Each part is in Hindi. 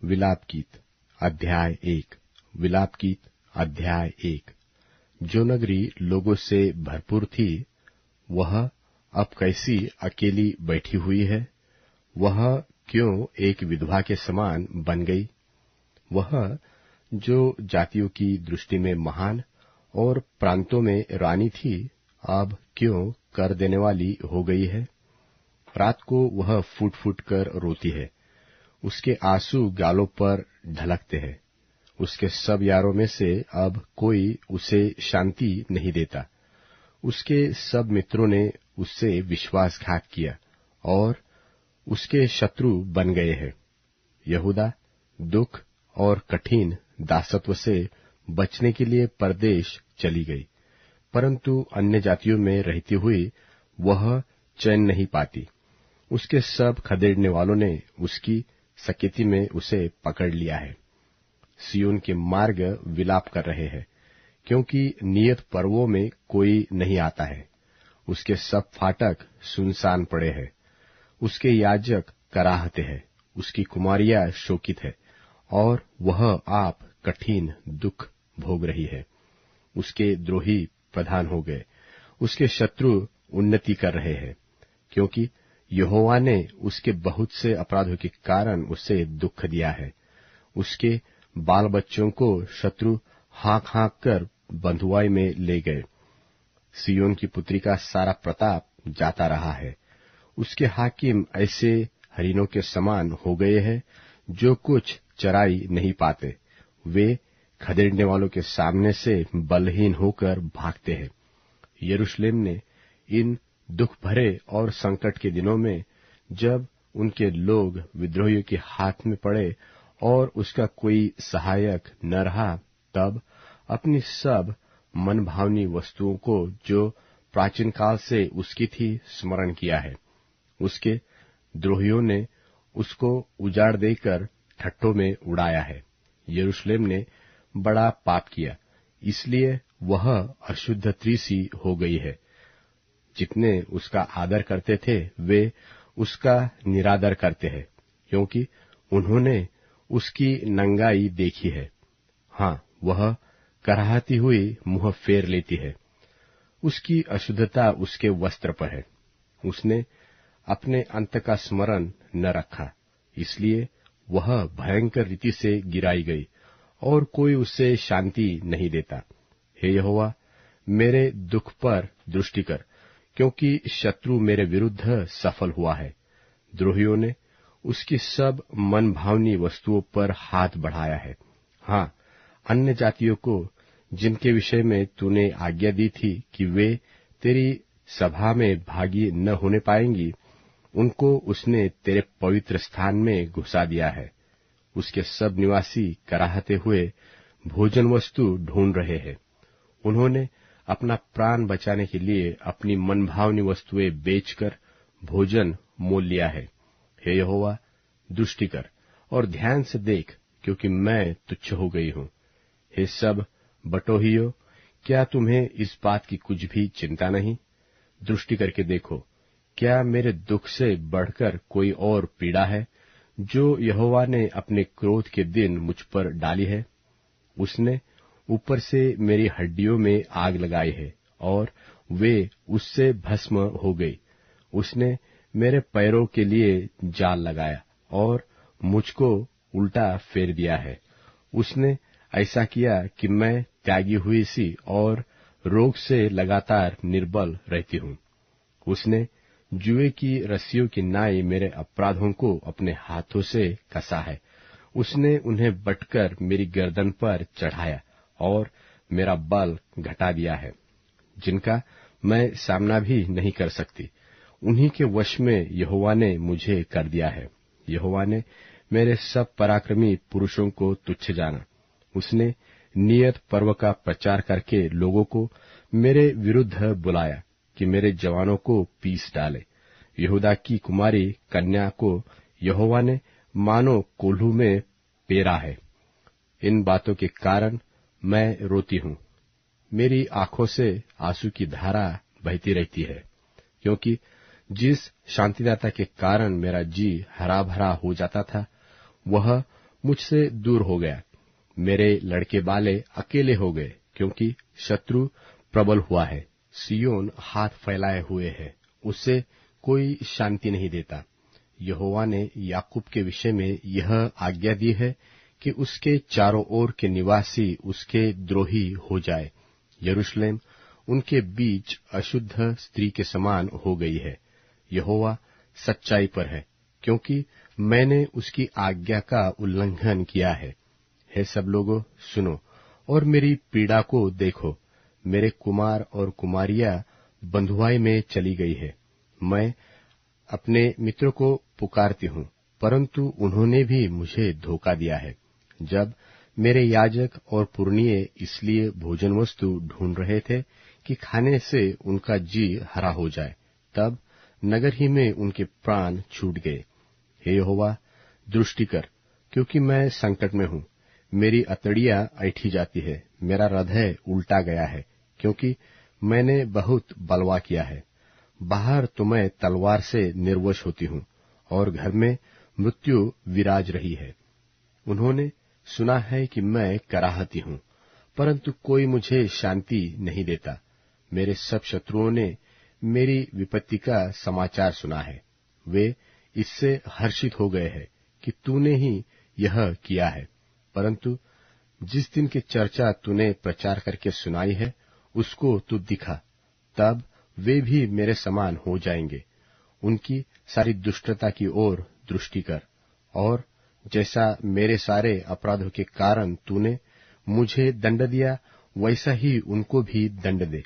विलाप गीत अध्याय 1। विलाप गीत अध्याय 1। जो नगरी लोगों से भरपूर थी, वह अब कैसी अकेली बैठी हुई है। वह क्यों एक विधवा के समान बन गई। वह जो जातियों की दृष्टि में महान और प्रांतों में रानी थी, अब क्यों कर देने वाली हो गई है। रात को वह फूट फूट कर रोती है, उसके आंसू गालों पर ढलकते हैं। उसके सब यारों में से अब कोई उसे शांति नहीं देता। उसके सब मित्रों ने उससे विश्वासघात किया और उसके शत्रु बन गए हैं। यहूदा दुख और कठिन दासत्व से बचने के लिए परदेश चली गई, परंतु अन्य जातियों में रहती हुई वह चैन नहीं पाती। उसके सब खदेड़ने वालों ने उसकी सकेती में उसे पकड़ लिया है। सिय्योन के मार्ग विलाप कर रहे हैं, क्योंकि नियत पर्वों में कोई नहीं आता है। उसके सब फाटक सुनसान पड़े हैं। उसके याजक कराहते हैं, उसकी कुमारियां शोकित है और वह आप कठिन दुख भोग रही है। उसके द्रोही प्रधान हो गए, उसके शत्रु उन्नति कर रहे हैं, क्योंकि यहोवा ने उसके बहुत से अपराधों के कारण उसे दुख दिया है। उसके बाल बच्चों को शत्रु हाँक हाँक कर बंधुआई में ले गए। सिय्योन की पुत्री का सारा प्रताप जाता रहा है। उसके हाकिम ऐसे हरिणों के समान हो गए हैं, जो कुछ चराई नहीं पाते। वे खदेड़ने वालों के सामने से बलहीन होकर भागते हैं। यरूशलेम ने इन दुख भरे और संकट के दिनों में, जब उनके लोग विद्रोहियों के हाथ में पड़े और उसका कोई सहायक न रहा, तब अपनी सब मनभावनी वस्तुओं को जो प्राचीन काल से उसकी थी स्मरण किया है। उसके द्रोहियों ने उसको उजाड़ देकर ठट्ठों में उड़ाया है। यरूशलेम ने बड़ा पाप किया, इसलिए वह अशुद्ध त्रिसी हो गई है। जितने उसका आदर करते थे, वे उसका निरादर करते हैं, क्योंकि उन्होंने उसकी नंगाई देखी है। हाँ, वह कराहती हुई मुंह फेर लेती है। उसकी अशुद्धता उसके वस्त्र पर है। उसने अपने अंत का स्मरण न रखा, इसलिए वह भयंकर रीति से गिराई गई और कोई उसे शांति नहीं देता। हे यहोवा, मेरे दुख पर दृष्टि कर, क्योंकि शत्रु मेरे विरुद्ध सफल हुआ है। द्रोहियों ने उसकी सब मनभावनी वस्तुओं पर हाथ बढ़ाया है। हाँ, अन्य जातियों को, जिनके विषय में तूने आज्ञा दी थी कि वे तेरी सभा में भागी न होने पाएंगी, उनको उसने तेरे पवित्र स्थान में घुसा दिया है। उसके सब निवासी कराहते हुए भोजन वस्तु ढूंढ रहे हैं। उन्होंने अपना प्राण बचाने के लिए अपनी मनभावनी वस्तुएं बेचकर भोजन मोल लिया है। हे यहोवा, दृष्टि कर और ध्यान से देख, क्योंकि मैं तुच्छ हो गई हूँ। हे सब बटोहियों, क्या तुम्हें इस बात की कुछ भी चिंता नहीं? दृष्टि करके देखो, क्या मेरे दुख से बढ़कर कोई और पीड़ा है, जो यहोवा ने अपने क्रोध के दिन मुझ पर डाली है? उसने ऊपर से मेरी हड्डियों में आग लगाई है और वे उससे भस्म हो गई। उसने मेरे पैरों के लिए जाल लगाया और मुझको उल्टा फेर दिया है। उसने ऐसा किया कि मैं त्यागी हुई सी और रोग से लगातार निर्बल रहती हूँ। उसने जुए की रस्सियों की नाई मेरे अपराधों को अपने हाथों से कसा है। उसने उन्हें बटकर मेरी गर्दन पर चढ़ाया और मेरा बल घटा दिया है। जिनका मैं सामना भी नहीं कर सकती, उन्हीं के वश में यहोवा ने मुझे कर दिया है। यहोवा ने मेरे सब पराक्रमी पुरुषों को तुच्छ जाना। उसने नियत पर्व का प्रचार करके लोगों को मेरे विरुद्ध बुलाया कि मेरे जवानों को पीस डाले। यहूदा की कुमारी कन्या को यहोवा ने मानो कोल्हू में पेरा है। इन बातों के कारण मैं रोती हूँ। मेरी आंखों से आंसू की धारा बहती रहती है, क्योंकि जिस शांतिदाता के कारण मेरा जी हरा भरा हो जाता था, वह मुझसे दूर हो गया। मेरे लड़के बाले अकेले हो गए, क्योंकि शत्रु प्रबल हुआ है। सिय्योन हाथ फैलाए हुए है, उससे कोई शांति नहीं देता। यहोवा ने याकूब के विषय में यह आज्ञा दी है कि उसके चारों ओर के निवासी उसके द्रोही हो जाए। यरूशलेम उनके बीच अशुद्ध स्त्री के समान हो गई है। यहोवा सच्चाई पर है, क्योंकि मैंने उसकी आज्ञा का उल्लंघन किया है। हे सब लोगों, सुनो और मेरी पीड़ा को देखो। मेरे कुमार और कुमारियां बंधुआई में चली गई है। मैं अपने मित्रों को पुकारती हूँ, परंतु उन्होंने भी मुझे धोखा दिया है। जब मेरे याजक और पुरनिये इसलिए भोजन वस्तु ढूंढ रहे थे कि खाने से उनका जी हरा हो जाए, तब नगर ही में उनके प्राण छूट गए। हे यहोवा, दृष्टि कर, क्योंकि मैं संकट में हूँ। मेरी अतड़ियां ऐठी जाती है, मेरा हृदय उल्टा गया है, क्योंकि मैंने बहुत बलवा किया है। बाहर तो मैं तलवार से निर्वश होती हूँ, और घर में मृत्यु विराज रही है। उन्होंने सुना है कि मैं कराहती हूँ, परंतु कोई मुझे शांति नहीं देता। मेरे सब शत्रुओं ने मेरी विपत्ति का समाचार सुना है। वे इससे हर्षित हो गए हैं कि तूने ही यह किया है। परंतु जिस दिन की चर्चा तूने प्रचार करके सुनाई है, उसको तू दिखा, तब वे भी मेरे समान हो जाएंगे। उनकी सारी दुष्टता की ओर दृष्टि कर, और जैसा मेरे सारे अपराधों के कारण तूने मुझे दंड दिया, वैसा ही उनको भी दंड दे,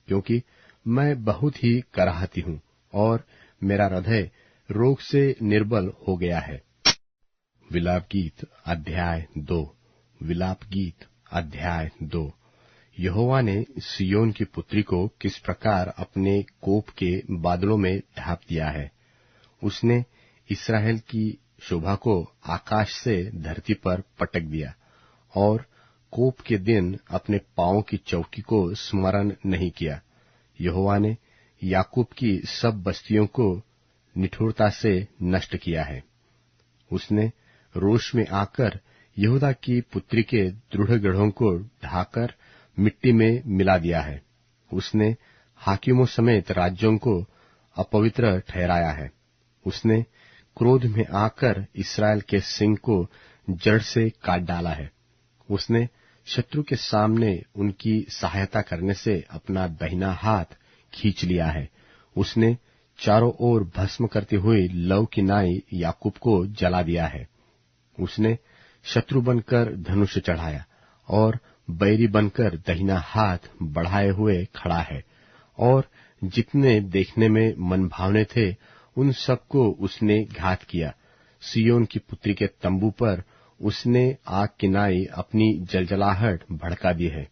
क्योंकि मैं बहुत ही कराहती हूँ, और मेरा हृदय रोग से निर्बल हो गया है। विलाप गीत अध्याय 2। विलाप गीत अध्याय 2। यहोवा ने सिय्योन की पुत्री को किस प्रकार अपने कोप के बादलों में ढांप दिया है। उसने इस्राएल की शोभा को आकाश से धरती पर पटक दिया, और कोप के दिन अपने पांवों की चौकी को स्मरण नहीं किया। यहोवा ने याकूब की सब बस्तियों को निठुरता से नष्ट किया है। उसने रोष में आकर यहूदा की पुत्री के दृढ़ गढ़ों को ढाकर मिट्टी में मिला दिया है। उसने हाकिमों समेत राज्यों को अपवित्र ठहराया है। उसने क्रोध में आकर इस्राएल के सिंग को जड़ से काट डाला है। उसने शत्रु के सामने उनकी सहायता करने से अपना दाहिना हाथ खींच लिया है। उसने चारों ओर भस्म करती हुई लौ की नाई याकूब को जला दिया है। उसने शत्रु बनकर धनुष चढ़ाया, और बैरी बनकर दाहिना हाथ बढ़ाए हुए खड़ा है, और जितने देखने में मनभावने थे उन सबको उसने घात किया। सिय्योन की पुत्री के तंबू पर उसने आग की नाई अपनी जलजलाहट भड़का दी है।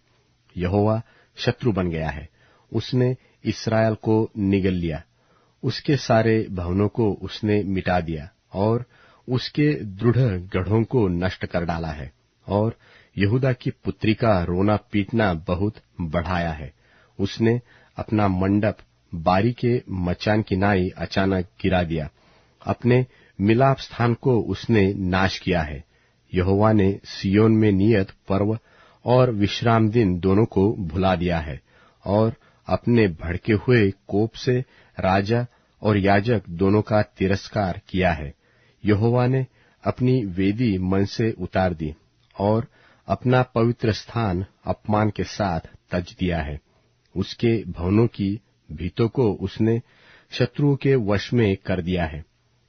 यहोवा शत्रु बन गया है, उसने इस्राएल को निगल लिया। उसके सारे भवनों को उसने मिटा दिया, और उसके दृढ़ गढ़ों को नष्ट कर डाला है, और यहूदा की पुत्री का रोना पीटना बहुत बढ़ाया है। उसने अपना मंडप बारी के मचान की नाई अचानक गिरा दिया। अपने मिलाप स्थान को उसने नाश किया है। यहोवा ने सिय्योन में नियत पर्व और विश्राम दिन दोनों को भुला दिया है, और अपने भड़के हुए कोप से राजा और याजक दोनों का तिरस्कार किया है। यहोवा ने अपनी वेदी मन से उतार दी, और अपना पवित्र स्थान अपमान के साथ तज दिया है। उसके भवनों की भीतों को उसने शत्रुओं के वश में कर दिया है।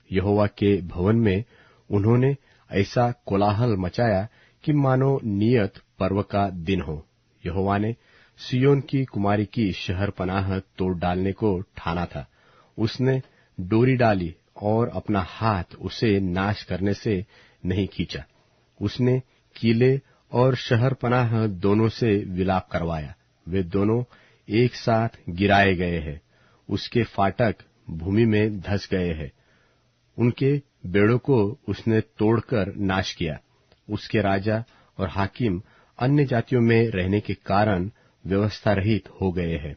यहोवा के भवन में उन्होंने ऐसा कोलाहल मचाया कि मानो नियत पर्व का दिन हो। यहोवा ने सिय्योन की कुमारी की शहरपनाह तोड़ डालने को ठाना था। उसने डोरी डाली, और अपना हाथ उसे नाश करने से नहीं खींचा। उसने किले और शहरपनाह दोनों से विलाप करवाया। वे दोनों एक साथ गिराए गए हैं। उसके फाटक भूमि में धंस गए हैं। उनके बेड़ों को उसने तोड़कर नाश किया। उसके राजा और हाकिम अन्य जातियों में रहने के कारण व्यवस्था रहित हो गए हैं,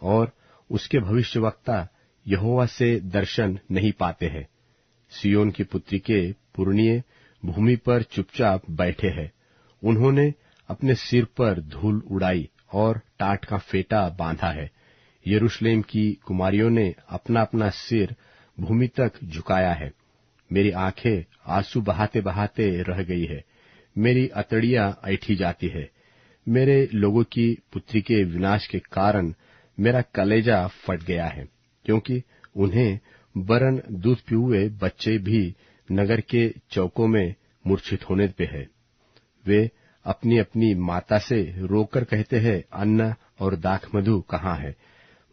और उसके भविष्यवक्ता यहोवा से दर्शन नहीं पाते हैं। सिय्योन की पुत्री के पुरनिये भूमि पर चुपचाप बैठे हैं। उन्होंने अपने सिर पर धूल उड़ाई और टाट का फेटा बांधा है। यरूशलेम की कुमारियों ने अपना अपना सिर भूमि तक झुकाया है। मेरी आंखें आंसू बहाते बहाते रह गई है। मेरी अतड़ियां ऐठी जाती है। मेरे लोगों की पुत्री के विनाश के कारण मेरा कलेजा फट गया है, क्योंकि उन्हें वरन दूध पियुए बच्चे भी नगर के चौकों में मूर्छित होने पे है। वे अपनी अपनी माता से रोकर कहते हैं, अन्न और दाख मधु कहाँ है?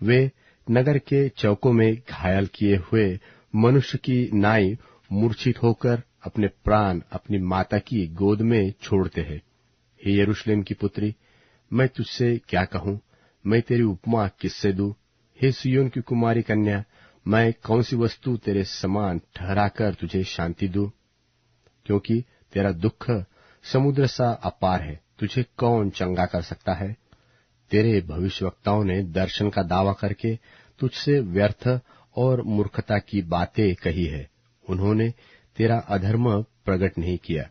वे नगर के चौकों में घायल किए हुए मनुष्य की नाई मूर्छित होकर अपने प्राण अपनी माता की गोद में छोड़ते हैं। हे यरूशलेम की पुत्री, मैं तुझसे क्या कहूं? मैं तेरी उपमा किससे दूं? हे सिय्योन की कुमारी कन्या, मैं कौन सी वस्तु तेरे समान ठहराकर तुझे शांति दूं? क्योंकि तेरा दुख समुद्र सा अपार है, तुझे कौन चंगा कर सकता है? तेरे भविष्यवक्ताओं ने दर्शन का दावा करके तुझसे व्यर्थ और मूर्खता की बातें कही है। उन्होंने तेरा अधर्म प्रकट नहीं किया,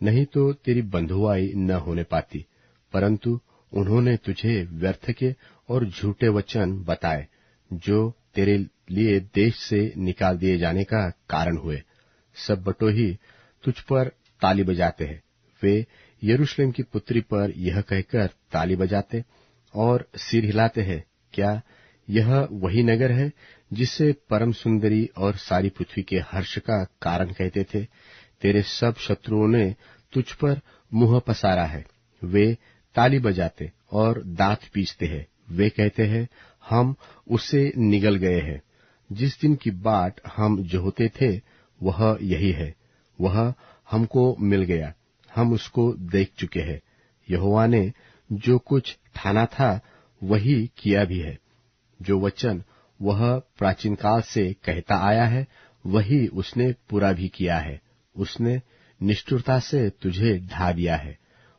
नहीं तो तेरी बंधुआई न होने पाती, परंतु उन्होंने तुझे व्यर्थ के और झूठे वचन बताए, जो तेरे लिए देश से निकाल दिए जाने का कारण हुए। सब बटोही तुझ पर ताली बजाते हैं। वे यरूशलेम की पुत्री पर यह कहकर ताली बजाते और सिर हिलाते हैं, क्या यह वही नगर है जिसे परम सुंदरी और सारी पृथ्वी के हर्ष का कारण कहते थे? तेरे सब शत्रुओं ने तुझ पर मुंह पसारा है। वे ताली बजाते और दांत पीसते हैं। वे कहते हैं, हम उससे निगल गए हैं। जिस दिन की बाट हम जोहते थे वह यही है, वह हमको मिल गया, हम उसको देख चुके हैं। यहोवा ने जो कुछ ठाना था वही किया भी है। जो वचन वह प्राचीन काल से कहता आया है वही उसने पूरा भी किया है। उसने निष्ठुरता से तुझे ढा दिया है,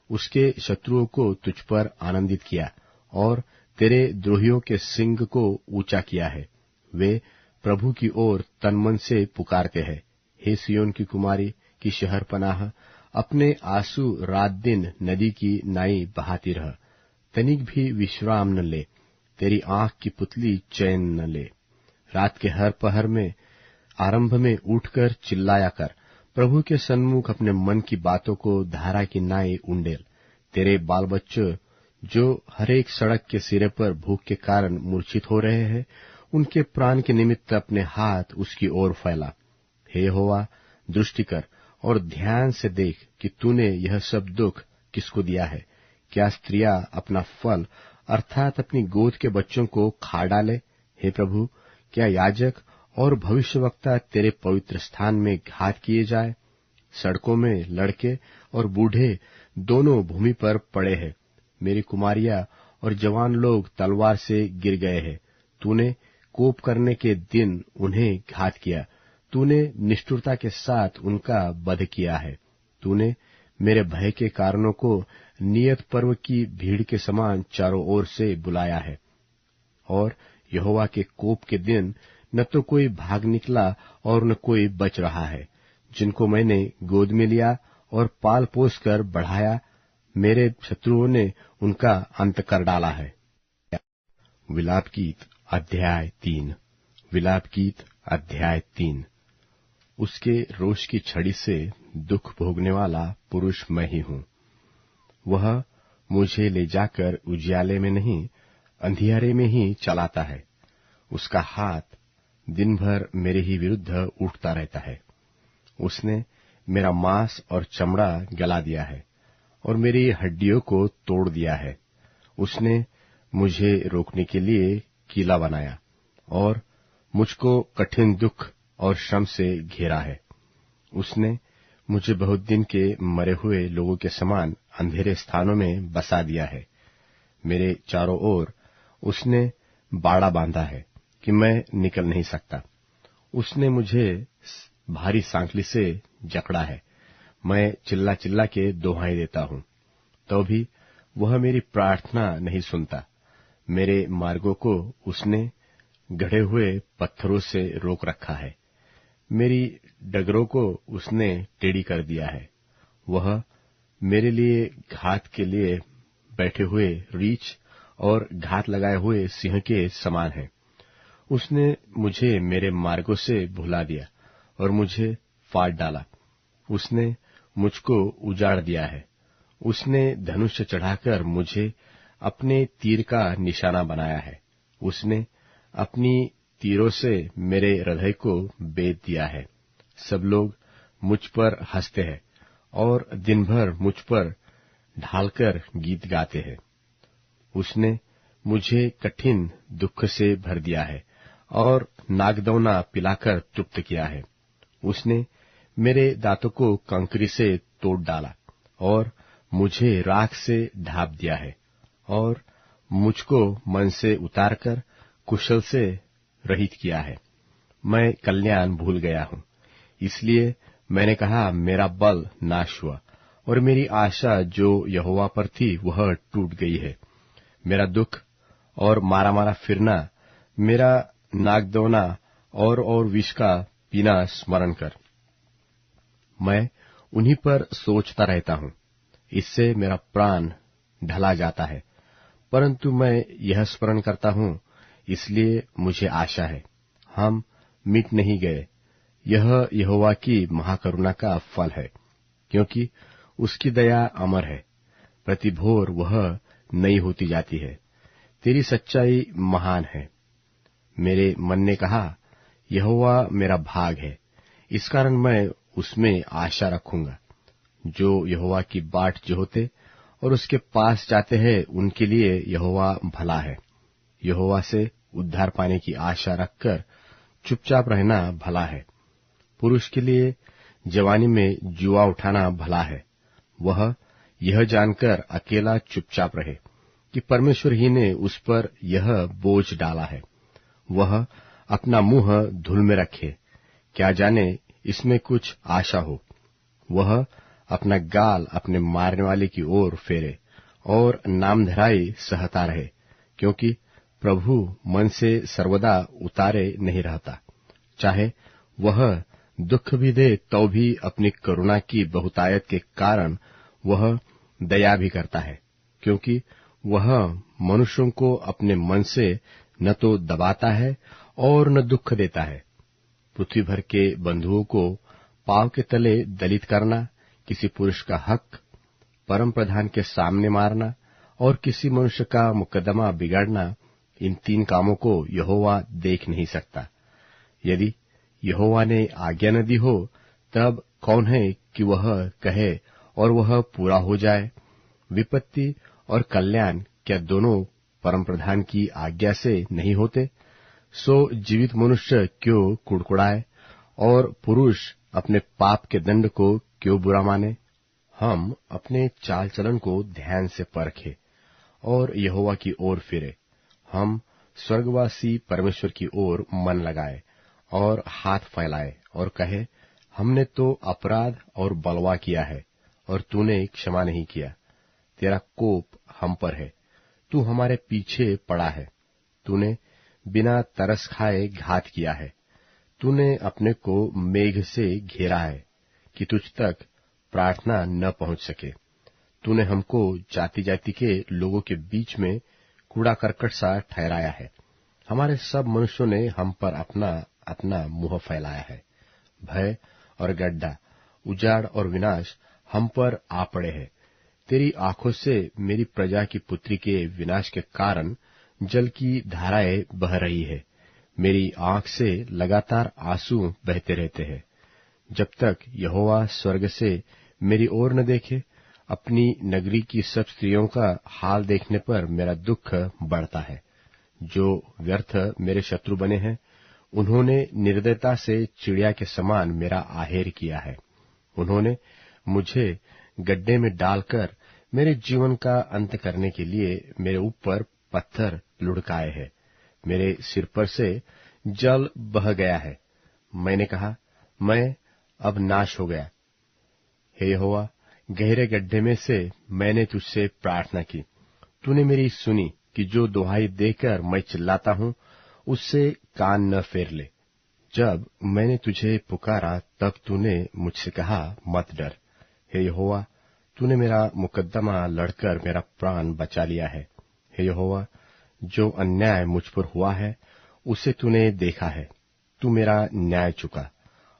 उसके शत्रुओं को तुझ पर आनंदित किया और तेरे द्रोहियों के सिंग को ऊंचा किया है। वे प्रभु की ओर तन मन से पुकारते हैं। हे सिय्योन की कुमारी की शहरपनाह, अपने आंसू रात दिन नदी की नाई बहाती रह, तनिक भी विश्राम न ले, तेरी आंख की पुतली चैन न ले। रात के हर पहर में आरंभ में उठकर चिल्लाया कर, प्रभु के सन्मुख अपने मन की बातों को धारा की नाई उंडेल। तेरे बाल बच्चों जो हरेक सड़क के सिरे पर भूख के कारण मूर्छित हो रहे हैं, उनके प्राण के निमित्त अपने हाथ उसकी ओर फैला। हे यहोवा, दृष्टि कर और ध्यान से देख कि तूने यह सब दुख किसको दिया है। क्या स्त्रियां अपना फल अर्थात अपनी गोद के बच्चों को खा डाले? हे प्रभु, क्या याजक और भविष्यवक्ता तेरे पवित्र स्थान में घात किए जाए? सड़कों में लड़के और बूढ़े दोनों भूमि पर पड़े हैं। मेरी कुमारियां और जवान लोग तलवार से गिर गए हैं। तूने कोप करने के दिन उन्हें घात किया, तूने निष्ठुरता के साथ उनका वध किया है। तूने मेरे भय के कारणों को नियत पर्व की भीड़ के समान चारों ओर से बुलाया है। और यहोवा के कोप के दिन न तो कोई भाग निकला और न कोई बच रहा है। जिनको मैंने गोद में लिया और पाल पोस कर बढ़ाया, मेरे शत्रुओं ने उनका अंत कर डाला है। विलाप गीत अध्याय 3। विलाप गीत अध्याय 3। उसके रोष की छड़ी से दुख भोगने वाला पुरुष मैं ही हूँ। वह मुझे ले जाकर उजियाले में नहीं, अंधियारे में ही चलाता है। उसका हाथ दिन भर मेरे ही विरुद्ध उठता रहता है। उसने मेरा मांस और चमड़ा गला दिया है और मेरी हड्डियों को तोड़ दिया है। उसने मुझे रोकने के लिए कीला बनाया और मुझको कठिन दुख और श्रम से घेरा है। उसने मुझे बहुत दिन के मरे हुए लोगों के समान अंधेरे स्थानों में बसा दिया है। मेरे चारों ओर उसने बाड़ा बांधा है कि मैं निकल नहीं सकता। उसने मुझे भारी सांकली से जकड़ा है। मैं चिल्ला चिल्ला के दोहाई देता हूँ, तो भी वह मेरी प्रार्थना नहीं सुनता। मेरे मार्गों को उसने गढ़े हुए पत्थरों से रोक रखा है। मेरी डगरों को उसने टेढ़ी कर दिया है। वह मेरे लिए घात के लिए बैठे हुए रीछ और घात लगाए हुए सिंह के समान है। उसने मुझे मेरे मार्गों से भुला दिया और मुझे फाड़ डाला। उसने मुझको उजाड़ दिया है। उसने धनुष चढ़ाकर मुझे अपने तीर का निशाना बनाया है। उसने अपनी तीरों से मेरे हृदय को बेध दिया है। सब लोग मुझ पर हंसते हैं और दिन भर मुझ पर ढालकर गीत गाते हैं। उसने मुझे कठिन दुख से भर दिया है और नागदौना पिलाकर तृप्त किया है। उसने मेरे दांतों को कंकरी से तोड़ डाला और मुझे राख से ढाप दिया है और मुझको मन से उतारकर कुशल से रहित किया है। मैं कल्याण भूल गया हूँ, इसलिए मैंने कहा मेरा बल नाश हुआ और मेरी आशा जो यहोवा पर थी वह टूट गई है। मेरा दुख और मारा मारा फिरना, मेरा नागदौना और विष का पीना स्मरण कर। मैं उन्हीं पर सोचता रहता हूँ, इससे मेरा प्राण ढला जाता है। परंतु मैं यह स्मरण करता हूँ, इसलिए मुझे आशा है, हम मिट नहीं गए। यह यहोवा की महाकरुणा का फल है, क्योंकि उसकी दया अमर है, प्रति भोर वह नई होती जाती है। तेरी सच्चाई महान है। मेरे मन ने कहा, यहोवा मेरा भाग है, इस कारण मैं उसमें आशा रखूंगा। जो यहोवा की बाट जोहते और उसके पास जाते हैं, उनके लिए यहोवा भला है। यहोवा से उद्धार पाने की आशा रखकर चुपचाप रहना भला है। पुरुष के लिए जवानी में जुआ उठाना भला है। वह यह जानकर अकेला चुपचाप रहे कि परमेश्वर ही ने उस पर यह बोझ डाला है। वह अपना मुंह धूल में रखे, क्या जाने इसमें कुछ आशा हो। वह अपना गाल अपने मारने वाले की ओर फेरे और नामधराई सहता रहे, क्योंकि प्रभु मन से सर्वदा उतारे नहीं रहता। चाहे वह दुख भी दे तो भी अपनी करुणा की बहुतायत के कारण वह दया भी करता है, क्योंकि वह मनुष्यों को अपने मन से न तो दबाता है और न दुख देता है। पृथ्वी भर के बंधुओं को पांव के तले दलित करना, किसी पुरुष का हक परम प्रधान के सामने मारना और किसी मनुष्य का मुकदमा बिगाड़ना, इन 3 कामों को यहोवा देख नहीं सकता। यदि यहोवा ने आज्ञा न दी हो, तब कौन है कि वह कहे और वह पूरा हो जाए। विपत्ति और कल्याण क्या दोनों परम प्रधान की आज्ञा से नहीं होते? सो जीवित मनुष्य क्यों कुड़कुड़ाए और पुरुष अपने पाप के दंड को क्यों बुरा माने? हम अपने चाल चलन को ध्यान से परखें और यहोवा की ओर फिरे। हम स्वर्गवासी परमेश्वर की ओर मन लगाए और हाथ फैलाए और कहे, हमने तो अपराध और बलवा किया है और तूने क्षमा नहीं किया। तेरा कोप हम पर है, तू हमारे पीछे पड़ा है। तूने बिना तरस खाए घात किया है। तूने अपने को मेघ से घेरा है कि तुझ तक प्रार्थना न पहुंच सके। तूने हमको जाति जाति के लोगों के बीच में कूड़ा करकट सा ठहराया है। हमारे सब मनुष्यों ने हम पर अपना अपना मुंह फैलाया है। भय और गड्ढा, उजाड़ और विनाश हम पर आ पड़े हैं। तेरी आंखों से मेरी प्रजा की पुत्री के विनाश के कारण जल की धाराएं बह रही है। मेरी आंख से लगातार आंसू बहते रहते हैं, जब तक यहोवा स्वर्ग से मेरी ओर न देखे। अपनी नगरी की सब स्त्रियों का हाल देखने पर मेरा दुख बढ़ता है। जो व्यर्थ मेरे शत्रु बने हैं, उन्होंने निर्दयता से चिड़िया के समान मेरा आहेर किया है। उन्होंने मुझे गड्ढे में डालकर मेरे जीवन का अंत करने के लिए मेरे ऊपर पत्थर लुढ़काए हैं। मेरे सिर पर से जल बह गया है। मैंने कहा, मैं अब नाश हो गया। हे यहोवा, गहरे गड्ढे में से मैंने तुझसे प्रार्थना की। तूने मेरी सुनी कि जो दुहाई देकर मैं चिल्लाता हूँ, उससे कान न फेर ले। जब मैंने तुझे पुकारा तब तूने मुझसे कहा, मत डर। हे यहोवा, तूने मेरा मुकद्दमा लड़कर मेरा प्राण बचा लिया है। हे यहोवा, जो अन्याय मुझ पर हुआ है उसे तूने देखा है। तू मेरा न्याय चुका,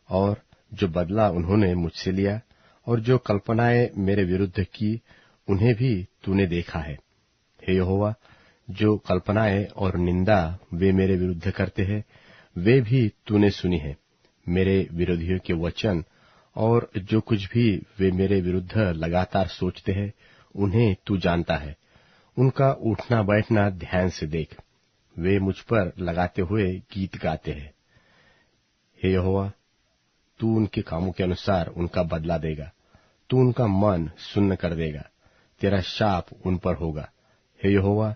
और जो बदला उन्होंने मुझसे लिया और जो कल्पनाएं मेरे विरुद्ध की उन्हें भी तूने देखा है। हे यहोवा, जो कल्पनाएं और निंदा वे मेरे विरुद्ध करते हैं वे भी तूने सुनी है। मेरे विरोधियों के वचन और जो कुछ भी वे मेरे विरुद्ध लगातार सोचते हैं उन्हें तू जानता है। उनका उठना बैठना ध्यान से देख। वे मुझ पर लगाते हुए गीत गाते हैं। हे यहोवा, तू उनके कामों के अनुसार उनका बदला देगा। तू उनका मन सुन्न कर देगा। तेरा शाप उन पर होगा। हे यहोवा,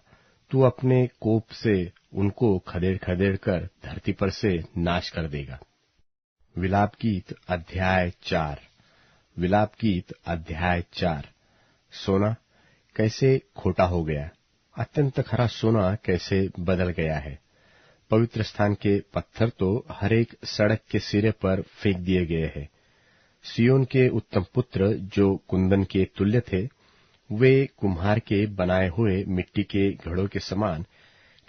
तू अपने कोप से उनको खदेड़ खदेड़ कर धरती पर से नाश कर देगा। विलाप गीत अध्याय 4। विलाप गीत अध्याय 4। सोना कैसे खोटा हो गया, अत्यंत खरा सोना कैसे बदल गया है। पवित्र स्थान के पत्थर तो हर एक सड़क के सिरे पर फेंक दिए गए हैं। सियोन के उत्तम पुत्र जो कुंदन के तुल्य थे, वे कुम्हार के बनाए हुए मिट्टी के घड़ों के समान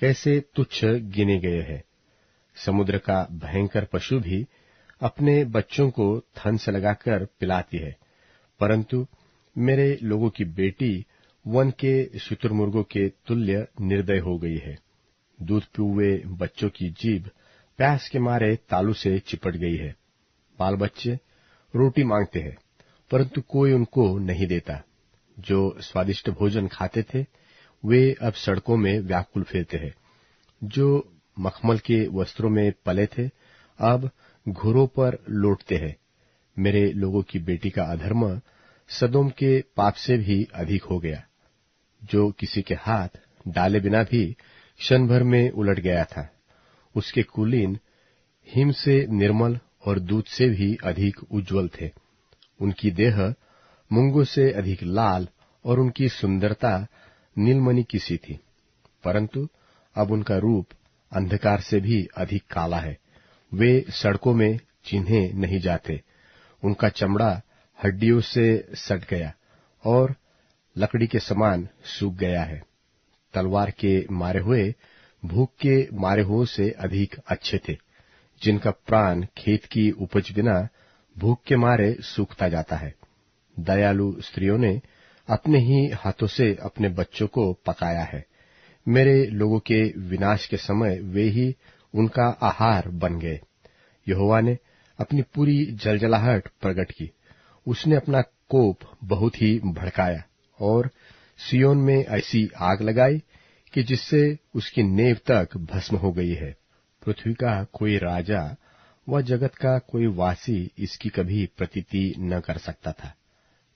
कैसे तुच्छ गिने गए हैं। समुद्र का भयंकर पशु भी अपने बच्चों को थन से लगाकर पिलाती है, परंतु मेरे लोगों की बेटी वन के शुतुरमुर्गों के तुल्य निर्दय हो गई है। दूध पीउए बच्चों की जीभ प्यास के मारे तालू से चिपट गई है। बाल बच्चे रोटी मांगते हैं, परंतु कोई उनको नहीं देता। जो स्वादिष्ट भोजन खाते थे वे अब सड़कों में व्याकुल फिरते हैं। जो मखमल के वस्त्रों में पले थे अब घुरों पर लौटते हैं। मेरे लोगों की बेटी का अधर्म सदोम के पाप से भी अधिक हो गया, जो किसी के हाथ डाले बिना भी क्षण भर में उलट गया था। उसके कुलीन हिम से निर्मल और दूध से भी अधिक उज्जवल थे। उनकी देह मूंगों से अधिक लाल और उनकी सुंदरता नीलमणि की सी थी, परंतु अब उनका रूप अंधकार से भी अधिक काला है। वे सड़कों में चिन्हे नहीं जाते। उनका चमड़ा हड्डियों से सट गया और लकड़ी के समान सूख गया है। तलवार के मारे हुए भूख के मारे हुओं से अधिक अच्छे थे, जिनका प्राण खेत की उपज बिना भूख के मारे सूखता जाता है। दयालु स्त्रियों ने अपने ही हाथों से अपने बच्चों को पकाया है। मेरे लोगों के विनाश के समय वे ही उनका आहार बन गए। यहोवा ने अपनी पूरी जलजलाहट प्रकट की। उसने अपना कोप बहुत ही भड़काया और सियोन में ऐसी आग लगाई कि जिससे उसकी नेव तक भस्म हो गई है। पृथ्वी का कोई राजा व जगत का कोई वासी इसकी कभी प्रतीति न कर सकता था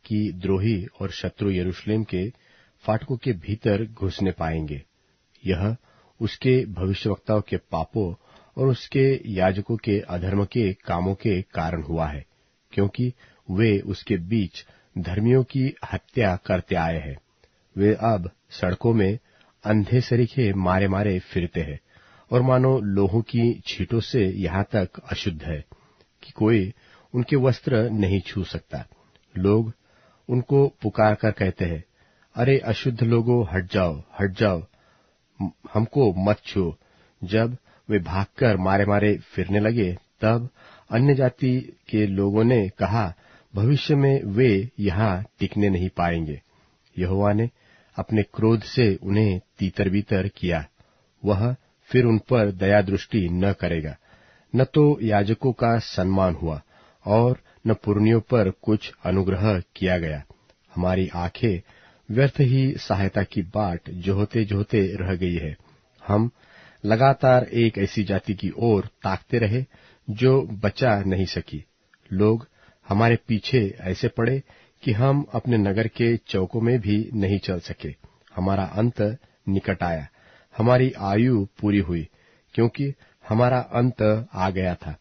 कि द्रोही और शत्रु यरूशलेम के फाटकों के भीतर घुसने पाएंगे। यह उसके भविष्यवक्ताओं के पापों और उसके याजकों के अधर्म के कामों के कारण हुआ है, क्योंकि वे उसके बीच धर्मियों की हत्या करते आए हैं। वे अब सड़कों में अंधे सरीखे मारे मारे फिरते हैं और मानो लोहों की छींटों से यहाँ तक अशुद्ध है कि कोई उनके वस्त्र नहीं छू सकता। लोग उनको पुकार कर कहते हैं, अरे अशुद्ध लोगों, हट जाओ, हमको मत छू। जब वे भागकर मारे मारे फिरने लगे तब अन्य जाति के लोगों ने कहा, भविष्य में वे यहाँ टिकने नहीं पाएंगे। यहोवा ने अपने क्रोध से उन्हें तीतर बीतर किया। वह फिर उन पर दया दृष्टि न करेगा। न तो याजकों का सम्मान हुआ और न पुरनियों पर कुछ अनुग्रह किया गया। हमारी आंखें व्यर्थ ही सहायता की बाट जोहते जोहते रह गई है। हम लगातार एक ऐसी जाति की ओर ताकते रहे जो बचा नहीं सकी। लोग हमारे पीछे ऐसे पड़े कि हम अपने नगर के चौकों में भी नहीं चल सके। हमारा अंत निकट आया, हमारी आयु पूरी हुई, क्योंकि हमारा अंत आ गया था।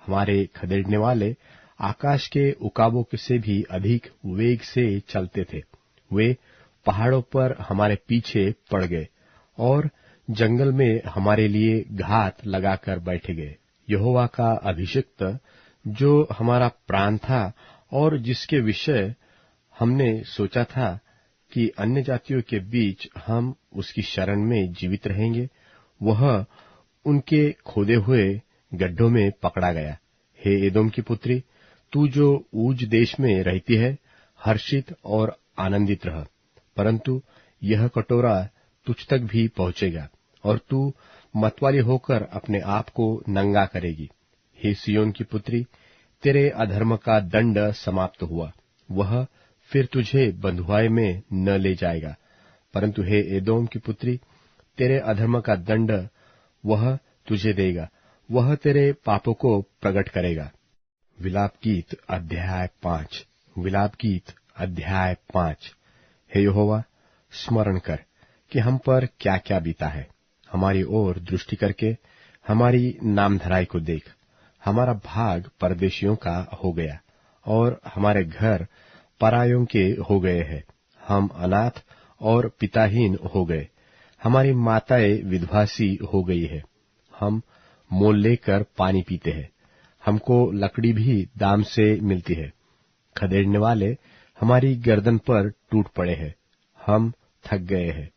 हमारे खदेड़ने वाले आकाश के उकाबों से भी अधिक वेग से चलते थे। वे पहाड़ों पर हमारे पीछे पड़ गए और जंगल में हमारे लिए घात लगाकर बैठ गए। यहोवा का अभिषिक्त जो हमारा प्राण था और जिसके विषय हमने सोचा था कि अन्य जातियों के बीच हम उसकी शरण में जीवित रहेंगे, वह उनके खोदे हुए गड्ढों में पकड़ा गया। हे एदोम की पुत्री, तू जो ऊज देश में रहती है, हर्षित और आनंदित रह, परंतु यह कटोरा तुझ तक भी पहुंचेगा और तू मतवाली होकर अपने आप को नंगा करेगी। हे सियोन की पुत्री, तेरे अधर्म का दंड समाप्त हुआ, वह फिर तुझे बंधुआई में न ले जाएगा। परंतु हे एदोम की पुत्री, तेरे अधर्म का दंड वह तुझे देगा, वह तेरे पापों को प्रकट करेगा। विलाप गीत अध्याय 5। विलाप गीत अध्याय 5। हे यहोवा, स्मरण कर कि हम पर क्या क्या बीता है। हमारी ओर दृष्टि करके हमारी नामधराई को देख। हमारा भाग परदेशियों का हो गया और हमारे घर परायों के हो गए हैं। हम अनाथ और पिताहीन हो गए। हमारी माताएं विधवासी हो गई है। हम मोल लेकर पानी पीते हैं। हमको लकड़ी भी दाम से मिलती है। खदेड़ने वाले हमारी गर्दन पर टूट पड़े हैं। हम थक गए हैं,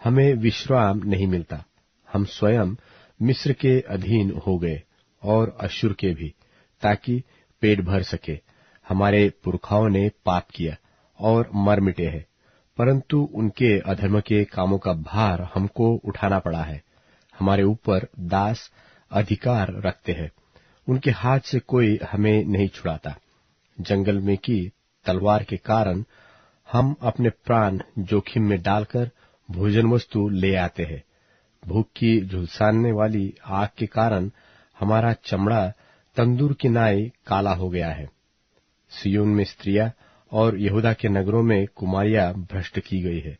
हमें विश्राम नहीं मिलता। हम स्वयं मिस्र के अधीन हो गए और अश्शूर के भी, ताकि पेट भर सके। हमारे पुरखाओं ने पाप किया और मर मिटे हैं, परंतु उनके अधर्म के कामों का भार हमको उठाना पड़ा है। हमारे ऊपर दास अधिकार रखते हैं, उनके हाथ से कोई हमें नहीं छुड़ाता। जंगल में की तलवार के कारण हम अपने प्राण जोखिम में डालकर भोजन वस्तु ले आते हैं। भूख की झुलसाने वाली आग के कारण हमारा चमड़ा तंदूर की नाई काला हो गया है। सियोन में स्त्रियां और यहूदा के नगरों में कुमारियां भ्रष्ट की गई है।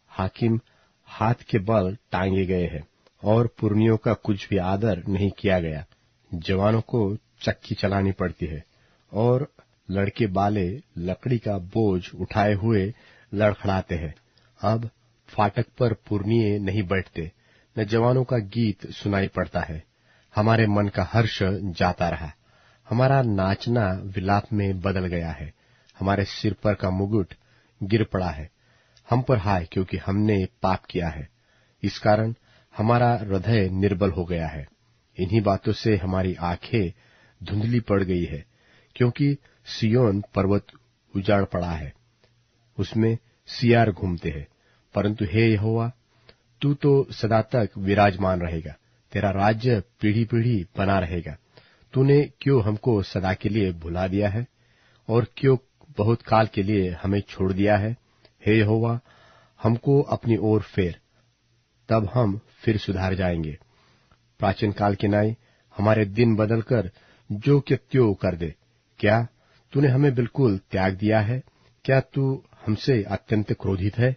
हाकिम हाथ के बल टांगे गए हैं और पुरनियों का कुछ भी आदर नहीं किया गया। जवानों को चक्की चलानी पड़ती है और लड़के बाले लकड़ी का बोझ उठाए हुए लड़खड़ाते हैं। अब फाटक पर पुरनिये नहीं बैठते, न जवानों का गीत सुनाई पड़ता है। हमारे मन का हर्ष जाता रहा, हमारा नाचना विलाप में बदल गया है। हमारे सिर पर का मुकुट गिर पड़ा है। हम पर हाय, क्योंकि हमने पाप किया है। इस कारण हमारा हृदय निर्बल हो गया है। इन्हीं बातों से हमारी आंखें धुंधली पड़ गई है, क्योंकि सियोन पर्वत उजाड़ पड़ा है, उसमें सियार घूमते हैं। परंतु हे यहोवा, तू तो सदा तक विराजमान रहेगा, तेरा राज्य पीढ़ी पीढ़ी बना रहेगा। तूने क्यों हमको सदा के लिए भुला दिया है और क्यों बहुत काल के लिए हमें छोड़ दिया है? हे यहोवा, हमको अपनी ओर फेर, तब हम फिर सुधार जाएंगे। प्राचीन काल के नाई हमारे दिन बदलकर जो के त्यों कर दे। क्या तूने हमें बिल्कुल त्याग दिया है? क्या तू हमसे अत्यंत क्रोधित है?